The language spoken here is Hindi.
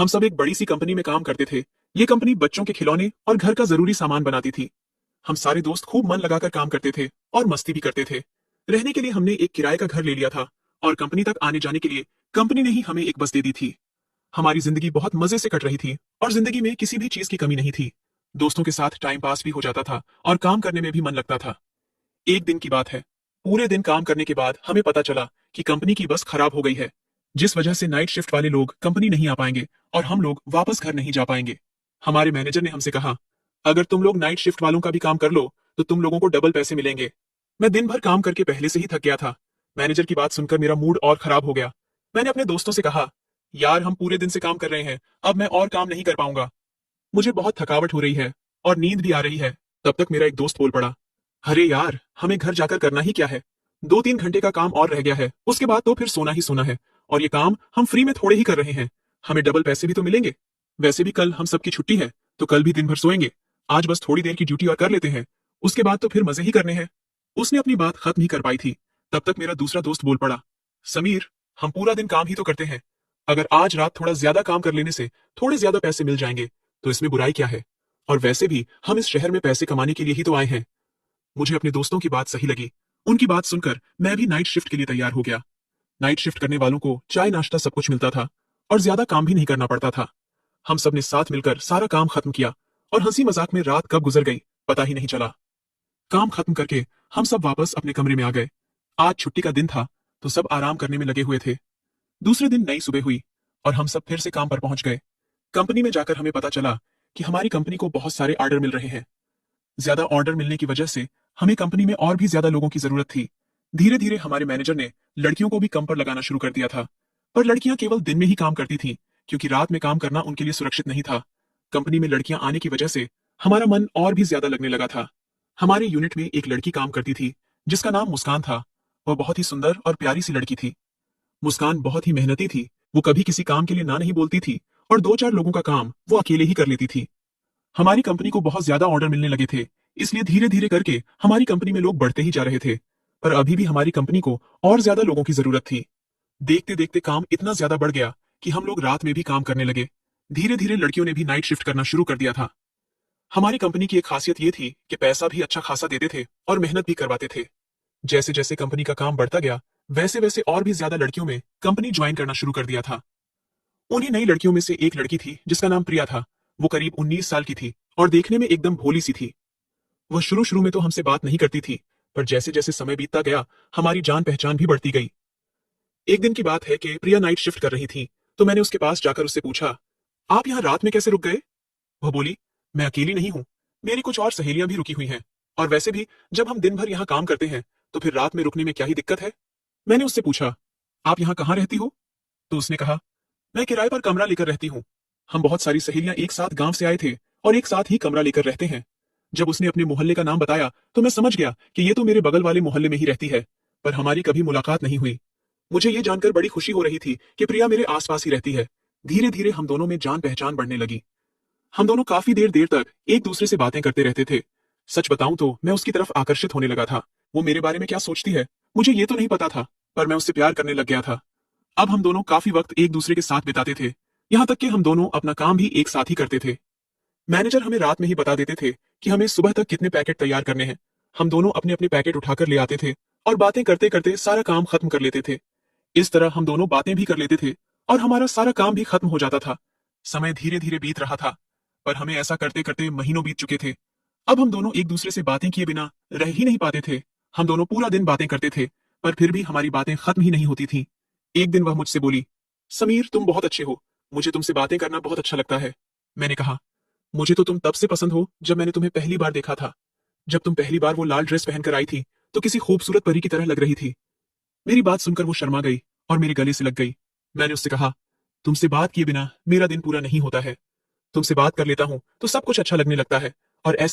हम सब एक बड़ी सी कंपनी में काम करते थे। ये कंपनी बच्चों के खिलौने और घर का जरूरी सामान बनाती थी। हम सारे दोस्त खूब मन लगाकर काम करते थे और मस्ती भी करते थे। रहने के लिए हमने एक किराए का घर ले लिया था और कंपनी तक आने जाने के लिए कंपनी ने ही हमें एक बस दे दी थी। हमारी जिंदगी बहुत मजे से कट रही थी और जिंदगी में किसी भी चीज की कमी नहीं थी। दोस्तों के साथ टाइम पास भी हो जाता था और काम करने में भी मन लगता था। एक दिन की बात है। पूरे दिन काम करने के बाद हमें पता चला कि कंपनी की बस खराब हो गई है, जिस वजह से नाइट शिफ्ट वाले लोग कंपनी नहीं आ पाएंगे और हम लोग वापस घर नहीं जा पाएंगे। हमारे मैनेजर ने हमसे कहा, अगर तुम लोग नाइट शिफ्ट वालों का भी काम कर लो तो तुम लोगों को डबल पैसे मिलेंगे। मैं दिन भर काम करके पहले से ही थक गया था। मैनेजर की बात सुनकर मेरा मूड और खराब हो गया। मैंने अपने दोस्तों से कहा, यार हम पूरे दिन से काम कर रहे हैं, अब मैं और काम नहीं कर पाऊंगा। मुझे बहुत थकावट हो रही है और नींद भी आ रही है। तब तक मेरा एक दोस्त बोल पड़ा, अरे यार हमें घर जाकर करना ही क्या है, 2-3 घंटे का काम और रह गया है, उसके बाद तो फिर सोना ही सोना है। और ये काम हम फ्री में थोड़े ही कर रहे हैं, हमें डबल पैसे भी तो मिलेंगे। वैसे भी कल हम सबकी छुट्टी है, तो कल भी दिन भर सोएंगे। आज बस थोड़ी देर की ड्यूटी और कर लेते हैं, उसके बाद तो फिर मजे ही करने हैं। उसने अपनी बात खत्म ही कर पाई थी, तब तक मेरा दूसरा दोस्त बोल पड़ा, समीर हम पूरा दिन काम ही तो करते हैं, अगर आज रात थोड़ा ज्यादा काम कर लेने से थोड़े ज्यादा पैसे मिल जाएंगे तो इसमें बुराई क्या है। और वैसे भी हम इस शहर में पैसे कमाने के लिए ही तो आए हैं। मुझे अपने दोस्तों की बात सही लगी। उनकी बात सुनकर मैं भी नाइट शिफ्ट के लिए तैयार हो गया। नाइट शिफ्ट करने वालों को चाय नाश्ता सब कुछ मिलता था और ज्यादा काम भी नहीं करना पड़ता था। हम सब ने साथ मिलकर सारा काम खत्म किया और हंसी मजाक में रात कब गुजर गई पता ही नहीं चला। काम खत्म करके हम सब वापस अपने कमरे में आ गए। आज छुट्टी का दिन था तो सब आराम करने में लगे हुए थे। दूसरे दिन नई सुबह हुई और हम सब फिर से काम पर पहुंच गए। कंपनी में जाकर हमें पता चला कि हमारी कंपनी को बहुत सारे ऑर्डर मिल रहे हैं। ज्यादा ऑर्डर मिलने की वजह से हमें कंपनी में और भी ज्यादा लोगों की जरूरत थी। धीरे धीरे हमारे मैनेजर ने लड़कियों को भी कम पर लगाना शुरू कर दिया था। पर लड़कियां केवल दिन में ही काम करती थीं, क्योंकि रात में काम करना उनके लिए सुरक्षित नहीं था। कंपनी में लड़कियां आने की वजह से हमारा मन और भी ज्यादा लगने लगा था। हमारे यूनिट में एक लड़की काम करती थी जिसका नाम मुस्कान था। वह बहुत ही सुंदर और प्यारी सी लड़की थी। मुस्कान बहुत ही मेहनती थी। वो कभी किसी काम के लिए ना नहीं बोलती थी और 2-4 लोगों का काम वो अकेले ही कर लेती थी। हमारी कंपनी को बहुत ज्यादा ऑर्डर मिलने लगे थे, इसलिए धीरे धीरे करके हमारी कंपनी में लोग बढ़ते ही जा रहे थे। पर अभी भी हमारी कंपनी को और ज्यादा लोगों की जरूरत थी। देखते देखते काम इतना ज्यादा बढ़ गया कि हम लोग रात में भी काम करने लगे। धीरे धीरे लड़कियों ने भी नाइट शिफ्ट करना शुरू कर दिया था। हमारी कंपनी की एक खासियत ये थी कि पैसा भी अच्छा खासा देते थे और मेहनत भी करवाते थे। जैसे जैसे कंपनी का काम बढ़ता गया वैसे वैसे और भी ज्यादा लड़कियों में कंपनी ज्वाइन करना शुरू कर दिया था। उन्हीं नई लड़कियों में से एक लड़की थी जिसका नाम प्रिया था। वो करीब 19 साल की थी और देखने में एकदम भोली सी थी। वह शुरू शुरू में तो हमसे बात नहीं करती थी, पर जैसे जैसे समय बीतता गया हमारी जान पहचान भी बढ़ती गई। एक दिन की बात है कि प्रिया नाइट शिफ्ट कर रही थी, तो मैंने उसके पास जाकर उससे पूछा, आप यहाँ रात में कैसे रुक गए? वह बोली, मैं अकेली नहीं हूँ, मेरी कुछ और सहेलियां भी रुकी हुई हैं। और वैसे भी जब हम दिन भर यहाँ काम करते हैं तो फिर रात में रुकने में क्या ही दिक्कत है। मैंने उससे पूछा, आप यहाँ कहाँ रहती हो? तो उसने कहा, मैं किराए पर कमरा लेकर रहती हूँ। हम बहुत सारी सहेलियां एक साथ गांव से आए थे और एक साथ ही कमरा लेकर रहते हैं। जब उसने अपने मोहल्ले का नाम बताया तो मैं समझ गया कि ये तो मेरे बगल वाले मोहल्ले में ही रहती है, पर हमारी कभी मुलाकात नहीं हुई। मुझे ये जानकर बड़ी खुशी हो रही थी कि प्रिया मेरे आसपास ही रहती है। धीरे धीरे हम दोनों में जान पहचान बढ़ने लगी। हम दोनों काफी देर देर तक एक दूसरे से बातें करते रहते थे। सच बताऊं तो मैं उसकी तरफ आकर्षित होने लगा था। वो मेरे बारे में क्या सोचती है मुझे ये तो नहीं पता था, पर मैं उससे प्यार करने लग गया था। अब हम दोनों काफी वक्त एक दूसरे के साथ बिताते थे, यहाँ तक कि हम दोनों अपना काम भी एक साथ ही करते थे। मैनेजर हमें रात में ही बता देते थे कि हमें सुबह तक कितने पैकेट तैयार करने हैं। हम दोनों अपने अपने पैकेट उठाकर ले आते थे और बातें करते करते सारा काम खत्म कर लेते थे। इस तरह हम दोनों बातें भी कर लेते थे और हमारा सारा काम भी खत्म हो जाता था। समय धीरे धीरे बीत रहा था, पर हमें ऐसा करते करते महीनों बीत चुके थे। अब हम दोनों एक दूसरे से बातें किए बिना रह ही नहीं पाते थे। हम दोनों पूरा दिन बातें करते थे, पर फिर भी हमारी बातें खत्म ही नहीं होती थी। एक दिन वह मुझसे बोली, समीर तुम बहुत अच्छे हो, मुझे तुमसे बातें करना बहुत अच्छा लगता है। मैंने कहा, मुझे तो तुम तब से पसंद हो जब मैंने तुम्हें पहली बार देखा था। जब तुम पहली बार वो लाल ड्रेस पहनकर आई थी तो किसी खूबसूरत परी की तरह लग रही थी। मेरी बात सुनकर वो शर्मा गई और मेरे गले से लग गई। मैंने उससे कहा, तुमसे बात किए बिना मेरा दिन पूरा नहीं होता है। तुमसे बात कर लेता हूँ तो सब कुछ अच्छा लगने लगता है और ऐसे